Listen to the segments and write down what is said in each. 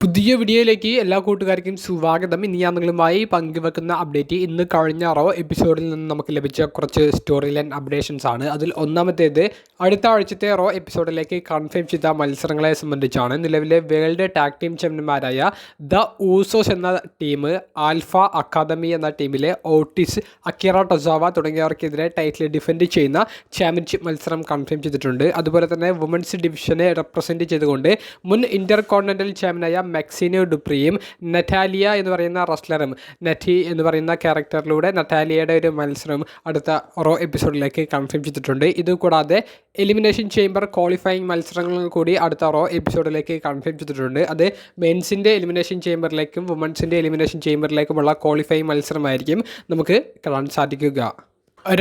പുതിയ വീഡിയോയിലേക്ക് എല്ലാ കൂട്ടുകാർക്കും സ്വാഗതം. ഇന്ന് ഞാൻ നിങ്ങളുമായി പങ്കുവെക്കുന്ന അപ്ഡേറ്റ് ഇന്ന് കഴിഞ്ഞ റോ എപ്പിസോഡിൽ നിന്ന് നമുക്ക് ലഭിച്ച കുറച്ച് സ്റ്റോറി ലൈൻ അപ്ഡേഷൻസ് ആണ്. അതിൽ ഒന്നാമത്തേത് അടുത്ത ആഴ്ചത്തെ റോ എപ്പിസോഡിലേക്ക് കൺഫേം ചെയ്ത മത്സരങ്ങളെ സംബന്ധിച്ചാണ്. നിലവിലെ വേൾഡ് ടാഗ് ടീം ചാമ്പ്യന്മാരായ ദ ഊസോസ് എന്ന ടീം, ആൽഫ അക്കാദമി എന്ന ടീമിലെ ഓട്ടിസ്, അക്കിറ ടൊസാവ തുടങ്ങിയവർക്കെതിരെ ടൈറ്റിൽ ഡിഫെൻഡ് ചെയ്യുന്ന ചാമ്പ്യൻഷിപ്പ് മത്സരം കൺഫേം ചെയ്തിട്ടുണ്ട്. അതുപോലെ തന്നെ വുമൻസ് ഡിവിഷനെ റെപ്രസെൻറ്റ് ചെയ്തുകൊണ്ട് മുൻ ഇന്റർ കോണ്ടിനെൻ്റൽ ചാമ്പ്യനായ മെക്സിനോ ഡുപ്രിയും നറ്റാലിയ എന്ന് പറയുന്ന റസ്ലറും നറ്റി എന്ന് പറയുന്ന ക്യാരക്ടറിലൂടെ നറ്റാലിയയുടെ ഒരു മത്സരം അടുത്ത റോ എപ്പിസോഡിലേക്ക് കൺഫേം ചെയ്തിട്ടുണ്ട്. ഇതുകൂടാതെ എലിമിനേഷൻ ചേംബർ ക്വാളിഫയിങ് മത്സരങ്ങൾ കൂടി അടുത്ത റോ എപ്പിസോഡിലേക്ക് കൺഫേം ചെയ്തിട്ടുണ്ട്. അത് മെൻസിൻ്റെ എലിമിനേഷൻ ചേംബറിലേക്കും വുമൻസിൻ്റെ എലിമിനേഷൻ ചേംബറിലേക്കുമുള്ള ക്വാളിഫയിങ് മത്സരമായിരിക്കും നമുക്ക് കാണാൻ സാധിക്കുക.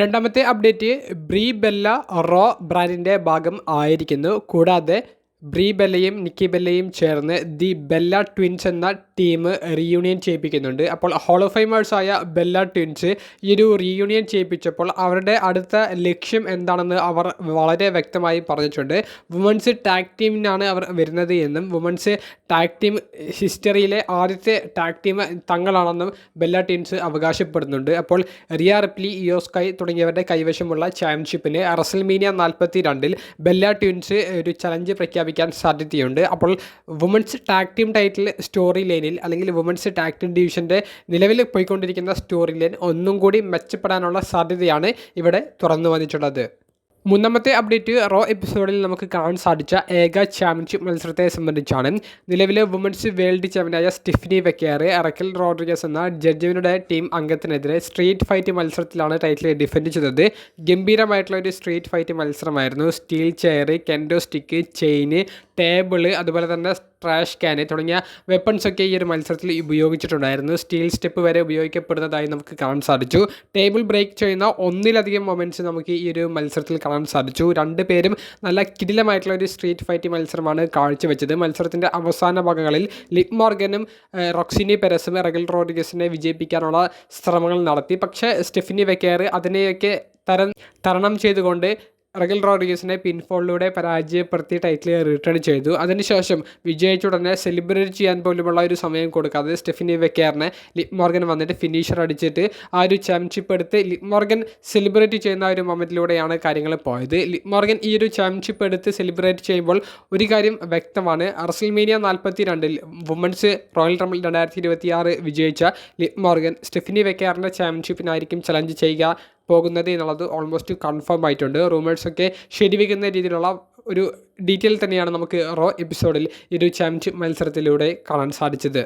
രണ്ടാമത്തെ അപ്ഡേറ്റ് ബ്രീ ബെല്ല റോ ബ്രാൻഡിൻ്റെ ഭാഗം ആയിരിക്കുന്നു. കൂടാതെ ബ്രീ ബെല്ലയും നിക്കി ബെല്ലയും ചേർന്ന് ദി ബെല്ല ട്വിൻസ് എന്ന ടീം റീയൂണിയൻ ചെയ്യിപ്പിക്കുന്നുണ്ട്. അപ്പോൾ ഹോൾ ഓഫ് ഫെയിമേഴ്സായ ബെല്ല ട്വിൻസ് ഈ ഒരു റീയൂണിയൻ ചെയ്യിപ്പിച്ചപ്പോൾ അവരുടെ അടുത്ത ലക്ഷ്യം എന്താണെന്ന് അവർ വളരെ വ്യക്തമായി പറഞ്ഞിട്ടുണ്ട്. വുമൻസ് ടാഗ് ടീമിനാണ് അവർ വരുന്നത് എന്നും വുമൻസ് ടാഗ് ടീം ഹിസ്റ്ററിയിലെ ആദ്യത്തെ ടാഗ് ടീം തങ്ങളാണെന്നും ബെല്ല ട്വിൻസ് അവകാശപ്പെടുന്നുണ്ട്. അപ്പോൾ റിയ റിപ്ലി, ഇയോ സ്കൈ തുടങ്ങിയവരുടെ കൈവശമുള്ള ചാമ്പ്യൻഷിപ്പിന് റസൽമീനിയ 42 ബെല്ല ട്വിൻസ് ഒരു ചലഞ്ച് പ്രഖ്യാപിക്കാൻ സാധ്യതയുണ്ട്. അപ്പോൾ women's tag team title story ലൈനിൽ അല്ലെങ്കിൽ വുമൻസ് ടാഗ് ടീം ഡിവിഷൻ്റെ നിലവിൽ പോയിക്കൊണ്ടിരിക്കുന്ന സ്റ്റോറി ലൈൻ ഒന്നും കൂടി മെച്ചപ്പെടാനുള്ള സാധ്യതയാണ് ഇവിടെ തുറന്നു വന്നിട്ടുള്ളത്. മൂന്നാമത്തെ അപ്ഡേറ്റ് റോ എപ്പിസോഡിൽ നമുക്ക് കാണാൻ സാധിച്ച ഏക ചാമ്പ്യൻഷിപ്പ് മത്സരത്തെ സംബന്ധിച്ചാണ്. നിലവിലെ വുമൻസ് വേൾഡ് ചാമ്പ്യനായ സ്റ്റെഫനി വെക്കേർ റക്കൽ റോഡ്രിഗസ് എന്ന ജഡ്ജിയുടെ ടീം അംഗത്തിനെതിരെ സ്ട്രീറ്റ് ഫൈറ്റ് മത്സരത്തിലാണ് ടൈറ്റിൽ ഡിഫെൻഡ് ചെയ്തത്. ഗംഭീരമായിട്ടുള്ള ഒരു സ്ട്രീറ്റ് ഫൈറ്റ് മത്സരമായിരുന്നു. Steel chair, kendo stick, chain, table, അതുപോലെ തന്നെ ട്രാഷ് ക്യാന് തുടങ്ങിയ വെപ്പൺസൊക്കെ ഈ ഒരു മത്സരത്തിൽ ഉപയോഗിച്ചിട്ടുണ്ടായിരുന്നു. സ്റ്റീൽ സ്റ്റെപ്പ് വരെ ഉപയോഗിക്കപ്പെടുന്നതായി നമുക്ക് കാണാൻ സാധിച്ചു. ടേബിൾ ബ്രേക്ക് ചെയ്യുന്ന ഒന്നിലധികം മൊമെൻറ്റ്സ് നമുക്ക് ഈ ഒരു മത്സരത്തിൽ കാണാൻ സാധിച്ചു. രണ്ടുപേരും നല്ല കിടിലമായിട്ടുള്ള ഒരു സ്ട്രീറ്റ് ഫൈറ്റ് മത്സരമാണ് കാഴ്ചവെച്ചത്. മത്സരത്തിൻ്റെ അവസാന ഭാഗങ്ങളിൽ ലിവ് മോർഗനും റോക്സിനി പെരസും റഗൽ റോഡ്രിഗസിനെ വിജയിപ്പിക്കാനുള്ള ശ്രമങ്ങൾ നടത്തി. പക്ഷേ സ്റ്റെഫനി വെക്കേർ അതിനെയൊക്കെ തരണം ചെയ്തുകൊണ്ട് റഗൽ റോഡ്രിഗസിനെ പിൻഫോളിലൂടെ പരാജയപ്പെടുത്തി ടൈറ്റിൽ റിട്ടേൺ ചെയ്തു. അതിനുശേഷം വിജയിച്ച ഉടനെ സെലിബ്രേറ്റ് ചെയ്യാൻ പോലുമുള്ള ഒരു സമയം കൊടുക്കാതെ സ്റ്റെഫനി വെക്കേറിനെ ലിവ് മോർഗൻ വന്നിട്ട് ഫിനിഷർ അടിച്ചിട്ട് ആ ഒരു ചാമ്പ്യൻഷിപ്പ് എടുത്ത് ലിവ് മോർഗൻ സെലിബ്രേറ്റ് ചെയ്യുന്ന ഒരു മൊമെൻറ്റിലൂടെയാണ് കാര്യങ്ങൾ പോയത്. ലിവ് മോർഗൻ ഈ ഒരു ചാമ്പ്യൻഷിപ്പ് എടുത്ത് സെലിബ്രേറ്റ് ചെയ്യുമ്പോൾ ഒരു കാര്യം വ്യക്തമാണ്. റസൽമേനിയ 42 വുമൻസ് റോയൽ റംബിൾ 2026 വിജയിച്ച ലിവ് മോർഗൻ സ്റ്റെഫനി വെക്കേറിൻ്റെ ചാമ്പ്യൻഷിപ്പിനായിരിക്കും ചലഞ്ച് ചെയ്യുക പോകുന്നത് എന്നുള്ളത് ഓൾമോസ്റ്റ് കൺഫേം ആയിട്ടുണ്ട്. റൂമേഴ്സൊക്കെ ശരിവെക്കുന്ന രീതിയിലുള്ള ഒരു ഡീറ്റെയിൽ തന്നെയാണ് നമുക്ക് റോ എപ്പിസോഡിൽ ഈ ഒരു ചാമ്പ്യൻഷിപ്പ് മത്സരത്തിലൂടെ കാണാൻ സാധിച്ചത്.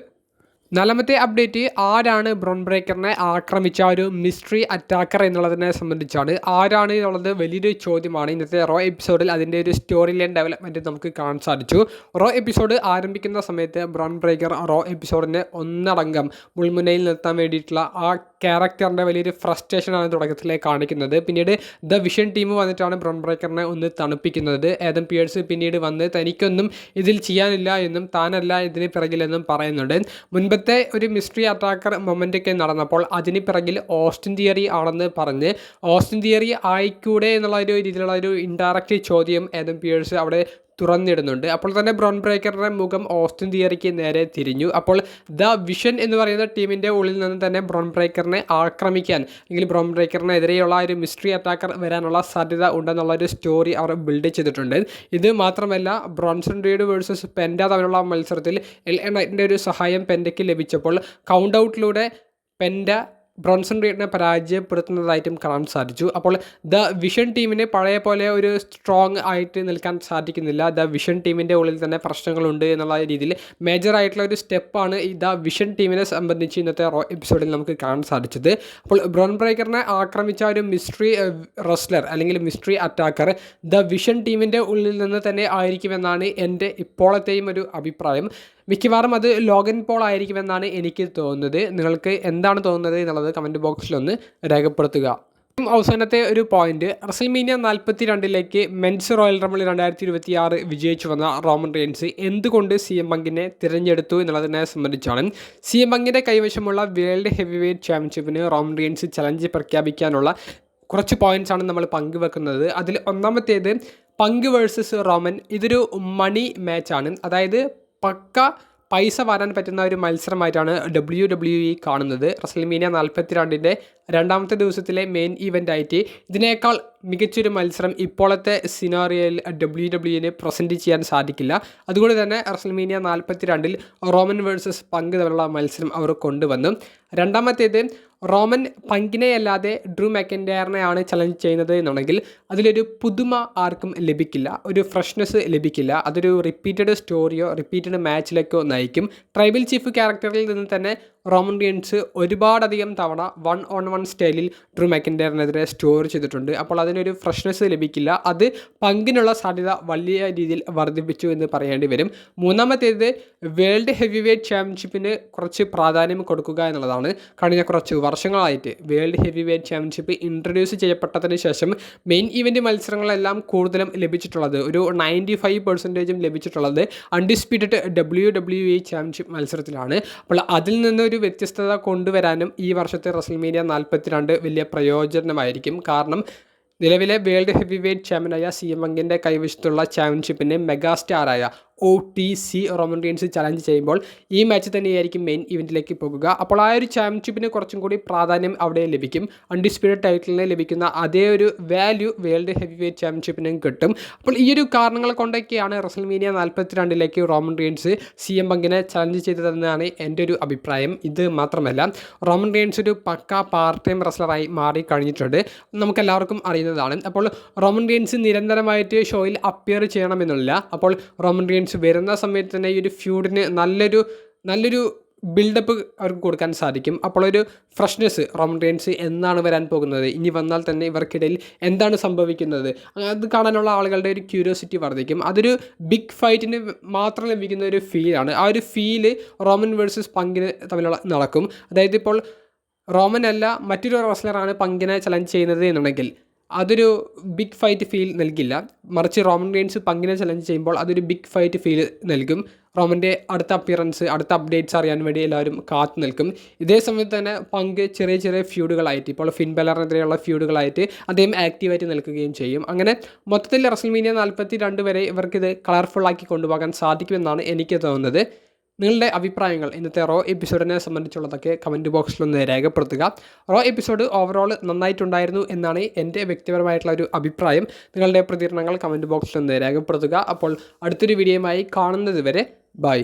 നാലാമത്തെ അപ്ഡേറ്റ് ആരാണ് ബ്രോൺ ബ്രേക്കറിനെ ആക്രമിച്ച ഒരു മിസ്റ്ററി അറ്റാക്കർ എന്നുള്ളതിനെ സംബന്ധിച്ചാണ്. ആരാണ് എന്നുള്ളത് വലിയൊരു ചോദ്യമാണ്. ഇന്നത്തെ റോ എപ്പിസോഡിൽ അതിൻ്റെ ഒരു സ്റ്റോറി ലൈൻ ഡെവലപ്മെൻറ്റ് നമുക്ക് കാണാൻ സാധിച്ചു. റോ എപ്പിസോഡ് ആരംഭിക്കുന്ന സമയത്ത് ബ്രോൺ ബ്രേക്കർ റോ എപ്പിസോഡിനെ ഒന്നടങ്കം മുൾമുനയിൽ നിർത്താൻ വേണ്ടിയിട്ടുള്ള ആ ക്യാരക്ടറിൻ്റെ വലിയൊരു ഫ്രസ്ട്രേഷനാണ് തുടക്കത്തിലെ കാണിക്കുന്നത്. പിന്നീട് ദ വിഷൻ ടീം വന്നിട്ടാണ് ബ്രോൺ ബ്രേക്കറിനെ ഒന്ന് തണുപ്പിക്കുന്നത്. ആദം പിയേഴ്സ് പിന്നീട് വന്ന് തനിക്കൊന്നും ഇതിൽ ചെയ്യാനില്ല എന്നും താനല്ല ഇതിന് പിറകിലെന്നും പറയുന്നുണ്ട്. മുൻപത്തെ ഒരു മിസ്റ്ററി അറ്റാക്കർ മൊമെൻ്റൊക്കെ നടന്നപ്പോൾ അതിന് പിറകിൽ ഓസ്റ്റിൻ തിയറി ആണെന്ന് പറഞ്ഞ് ഓസ്റ്റിൻ തിയറി ആയിക്കൂടെ എന്നുള്ള ഒരു രീതിയിലുള്ള ഒരു ഇൻഡയറക്റ്റ് ചോദ്യം ആദം പിയേഴ്സ് അവിടെ തുറന്നിടുന്നുണ്ട്. അപ്പോൾ തന്നെ ബ്രോൺ ബ്രേക്കറുടെ മുഖം ഓസ്റ്റിൻ തിയറിക്ക് നേരെ തിരിഞ്ഞു. അപ്പോൾ ദ വിഷൻ എന്ന് പറയുന്ന ടീമിൻ്റെ ഉള്ളിൽ നിന്ന് തന്നെ ബ്രോൺ ബ്രേക്കറിനെ ആക്രമിക്കാൻ അല്ലെങ്കിൽ ബ്രോൺ ബ്രേക്കറിനെതിരെയുള്ള ഒരു മിസ്റ്ററി അറ്റാക്കർ വരാനുള്ള സാധ്യത ഉണ്ടെന്നുള്ള ഒരു സ്റ്റോറി അവർ ബിൽഡ് ചെയ്തിട്ടുണ്ട്. ഇത് മാത്രമല്ല, ബ്രോൺസൺ റീഡ് വേഴ്സസ് പെൻഡ തമ്മിലുള്ള മത്സരത്തിൽ LA നൈറ്റിൻ്റെ ഒരു സഹായം പെൻഡയ്ക്ക് ലഭിച്ചപ്പോൾ കൗണ്ട് ഔട്ടിലൂടെ പെൻഡ ബ്രോൺസൺ റീഡിനെ പരാജയപ്പെടുത്തുന്നതായിട്ടും കാണാൻ സാധിച്ചു. അപ്പോൾ ദ വിഷൻ ടീമിന് പഴയ പോലെ ഒരു സ്ട്രോങ് ആയിട്ട് നിൽക്കാൻ സാധിക്കുന്നില്ല. ദ വിഷൻ ടീമിൻ്റെ ഉള്ളിൽ തന്നെ പ്രശ്നങ്ങളുണ്ട് എന്നുള്ള രീതിയിൽ മേജർ ആയിട്ടുള്ള ഒരു സ്റ്റെപ്പാണ് ഈ ദ വിഷൻ ടീമിനെ സംബന്ധിച്ച് ഇന്നത്തെ റോ എപ്പിസോഡിൽ നമുക്ക് കാണാൻ സാധിച്ചത്. അപ്പോൾ ബ്രോൺ ബ്രേക്കറിനെ ആക്രമിച്ച ഒരു മിസ്റ്ററി റെസ്ലർ അല്ലെങ്കിൽ മിസ്റ്ററി അറ്റാക്കർ ദ വിഷൻ ടീമിൻ്റെ ഉള്ളിൽ നിന്ന് തന്നെ ആയിരിക്കുമെന്നാണ് എൻ്റെ ഇപ്പോഴത്തെയും ഒരു അഭിപ്രായം. മിക്കവാറും അത് ലോഗൻ പോൾ ആയിരിക്കുമെന്നാണ് എനിക്ക് തോന്നുന്നത്. നിങ്ങൾക്ക് എന്താണ് തോന്നുന്നത് എന്നുള്ളത് കമൻറ്റ് ബോക്സിലൊന്ന് രേഖപ്പെടുത്തുക. അവസാനത്തെ ഒരു point, WrestleMania 42 men's royal rumble 2026 വിജയിച്ചു വന്ന റോമൻ റെയിൻസ് എന്തുകൊണ്ട് CM പങ്കിനെ തിരഞ്ഞെടുത്തു എന്നുള്ളതിനെ സംബന്ധിച്ചാണ്. CM പങ്കിൻ്റെ കൈവശമുള്ള വേൾഡ് ഹെവി വെയ്റ്റ് ചാമ്പ്യൻഷിപ്പിന് റോമൻ റെയിൻസ് ചലഞ്ച് പ്രഖ്യാപിക്കാനുള്ള കുറച്ച് പോയിൻറ്റ്സാണ് നമ്മൾ പങ്കുവെക്കുന്നത്. അതിൽ ഒന്നാമത്തേത് പങ്ക് വേഴ്സസ് റോമൻ. ഇതൊരു മണി മാച്ചാണ്. അതായത് പക്ക പൈസ വരാൻ പറ്റുന്ന ഒരു മത്സരമായിട്ടാണ് WWE കാണുന്നത്. റസൽമീനിയ 42-ൻ്റെ രണ്ടാമത്തെ ദിവസത്തിലെ മെയിൻ ഇവൻ്റായിട്ട് ഇതിനേക്കാൾ മികച്ചൊരു മത്സരം ഇപ്പോഴത്തെ സിനാറിയോയിൽ WWE പ്രസൻറ്റ് ചെയ്യാൻ സാധിക്കില്ല. അതുകൊണ്ട് തന്നെ റസൽമീനിയ 42-ൽ റോമൻ വേഴ്സസ് പങ്ക് തമ്മിലുള്ള മത്സരം അവർ കൊണ്ടുവന്നു. രണ്ടാമത്തേത് റോമൻ പങ്കിനെ അല്ലാതെ ഡ്രൂ മെക്കൻഡയറിനെയാണ് ചലഞ്ച് ചെയ്യുന്നത് എന്നുണ്ടെങ്കിൽ അതിലൊരു പുതുമ ആർക്കും ലഭിക്കില്ല, ഒരു ഫ്രഷ്നെസ് ലഭിക്കില്ല. അതൊരു റിപ്പീറ്റഡ് സ്റ്റോറിയോ റിപ്പീറ്റഡ് മാച്ചിലേക്കോ നയിക്കും. ട്രൈബൽ ചീഫ് ക്യാരക്ടറിൽ നിന്ന് തന്നെ റോമൻ റീൻസ് ഒരുപാടധികം തവണ 1-on-1 സ്റ്റൈലിൽ ഡ്രൂ മെക്കൻഡയറിനെതിരെ സ്റ്റോർ ചെയ്തിട്ടുണ്ട്. അപ്പോൾ അതിനൊരു ഫ്രഷ്നെസ് ലഭിക്കില്ല. അത് പങ്കിനുള്ള സാധ്യത വലിയ രീതിയിൽ വർദ്ധിപ്പിച്ചു എന്ന് പറയേണ്ടി വരും. മൂന്നാമത്തേത് വേൾഡ് ഹെവി വെയ്റ്റ് ചാമ്പ്യൻഷിപ്പിന് കുറച്ച് പ്രാധാന്യം കൊടുക്കുക എന്നുള്ളതാണ്. കഴിഞ്ഞ കുറച്ച് വർഷങ്ങളായിട്ട് world heavyweight championship introduce ചെയ്യപ്പെട്ടതിന് ശേഷം മെയിൻ ഇവൻ്റ് മത്സരങ്ങളെല്ലാം കൂടുതലും ലഭിച്ചിട്ടുള്ളത്, ഒരു 95% ലഭിച്ചിട്ടുള്ളത് അൺഡിസ്പ്യൂട്ടഡ് WWE ചാമ്പ്യൻഷിപ്പ് മത്സരത്തിലാണ്. അപ്പോൾ അതിൽ നിന്ന് ഒരു വ്യത്യസ്തത കൊണ്ടുവരാനും ഈ വർഷത്തെ റസൽമീനിയ 42 വലിയ പ്രയോജനമായിരിക്കും. കാരണം നിലവിലെ വേൾഡ് ഹെവി വെയ്റ്റ് ചാമ്പ്യനായ CM പങ്കിൻ്റെ കൈവശത്തുള്ള ചാമ്പ്യൻഷിപ്പിനെ മെഗാസ്റ്റാറായ OTC Roman Reigns challenge ചെയ്യുമ്പോൾ ഈ മാച്ച് തന്നെയായിരിക്കും മെയിൻ ഇവൻറ്റിലേക്ക് പോകുക. അപ്പോൾ ആ ഒരു ചാമ്പ്യൻഷിപ്പിന് കുറച്ചും കൂടി പ്രാധാന്യം അവിടെ ലഭിക്കും. അൺഡിസ്പ്യൂട്ടഡ് ടൈറ്റിലിന് ലഭിക്കുന്ന അതേ ഒരു വാല്യൂ വേൾഡ് ഹെവി വെയ്റ്റ് ചാമ്പ്യൻഷിപ്പിനും കിട്ടും. അപ്പോൾ ഈ ഒരു കാരണങ്ങൾ കൊണ്ടൊക്കെയാണ് റസൽമീനിയ 42-ലേക്ക് റോമൻ റീൻസ് CM പങ്കിനെ ചലഞ്ച് ചെയ്തതെന്നാണ് എൻ്റെ ഒരു അഭിപ്രായം. ഇത് മാത്രമല്ല, റോമൻ റീൻസ് ഒരു പക്ക പാർട്ട് ടൈം റെസ്ലറായി മാറി കഴിഞ്ഞിട്ടുണ്ട്, നമുക്കെല്ലാവർക്കും അറിയുന്നതാണ്. അപ്പോൾ റോമൻ റീൻസ് നിരന്തരമായിട്ട് ഷോയിൽ അപ്പിയർ ചെയ്യണമെന്നില്ല. അപ്പോൾ റോമൻ റീൻസ് വരുന്ന സമയത്ത് തന്നെ ഈ ഒരു ഫ്യൂഡിന് നല്ലൊരു ബിൽഡപ്പ് അവർക്ക് കൊടുക്കാൻ സാധിക്കും. അപ്പോൾ ഒരു ഫ്രഷ്നെസ്, റോമൻ റീൻസ് എന്നാണ് വരാൻ പോകുന്നത്, ഇനി വന്നാൽ തന്നെ ഇവർക്കിടയിൽ എന്താണ് സംഭവിക്കുന്നത്, അത് കാണാനുള്ള ആളുകളുടെ ഒരു ക്യൂരിയോസിറ്റി വർദ്ധിക്കും. അതൊരു ബിഗ് ഫൈറ്റിന് മാത്രം ലഭിക്കുന്ന ഒരു ഫീലാണ്. ആ ഒരു ഫീല് റോമൻ വേഴ്സസ് പങ്കിന് തമ്മിലുള്ള നടക്കും. അതായത് ഇപ്പോൾ റോമൻ അല്ല മറ്റൊരു റെസ്ലറാണ് പങ്കിനെ ചലഞ്ച് ചെയ്യുന്നത് എന്നുണ്ടെങ്കിൽ അതൊരു ബിഗ് ഫൈറ്റ് ഫീൽ നൽകില്ല. മറിച്ച് റോമൻ റീൻസ് പങ്കിനെ ചലഞ്ച് ചെയ്യുമ്പോൾ അതൊരു ബിഗ് ഫൈറ്റ് ഫീൽ നൽകും. റോമൻ്റെ അടുത്ത അപ്പിയറൻസ്, അടുത്ത അപ്ഡേറ്റ്സ് അറിയാൻ വേണ്ടി എല്ലാവരും കാത്തു നിൽക്കും. ഇതേ സമയത്ത് തന്നെ പങ്ക് ചെറിയ ഫ്യൂഡുകളായിട്ട്, ഇപ്പോൾ ഫിൻ ബെലറിനെതിരെയുള്ള ഫ്യൂഡുകളായിട്ട് അദ്ദേഹം ആക്റ്റീവായിട്ട് നിൽക്കുകയും ചെയ്യും. അങ്ങനെ മൊത്തത്തിൽ റസൽമീനിയ 42 വരെ ഇവർക്കിത് കളർഫുള്ളാക്കി കൊണ്ടുപോകാൻ സാധിക്കുമെന്നാണ് എനിക്ക് തോന്നുന്നത്. നിങ്ങളുടെ അഭിപ്രായങ്ങൾ ഇന്നത്തെ റോ എപ്പിസോഡിനെ സംബന്ധിച്ചുള്ളതൊക്കെ കമൻറ്റ് ബോക്സിലൊന്ന് രേഖപ്പെടുത്തുക. റോ എപ്പിസോഡ് ഓവറോൾ നന്നായിട്ടുണ്ടായിരുന്നു എന്നാണ് എൻ്റെ വ്യക്തിപരമായിട്ടുള്ള ഒരു അഭിപ്രായം. നിങ്ങളുടെ പ്രതികരണങ്ങൾ കമൻറ്റ് ബോക്സിലൊന്ന് രേഖപ്പെടുത്തുക. അപ്പോൾ അടുത്തൊരു വീഡിയോയുമായി കാണുന്നത് വരെ ബൈ.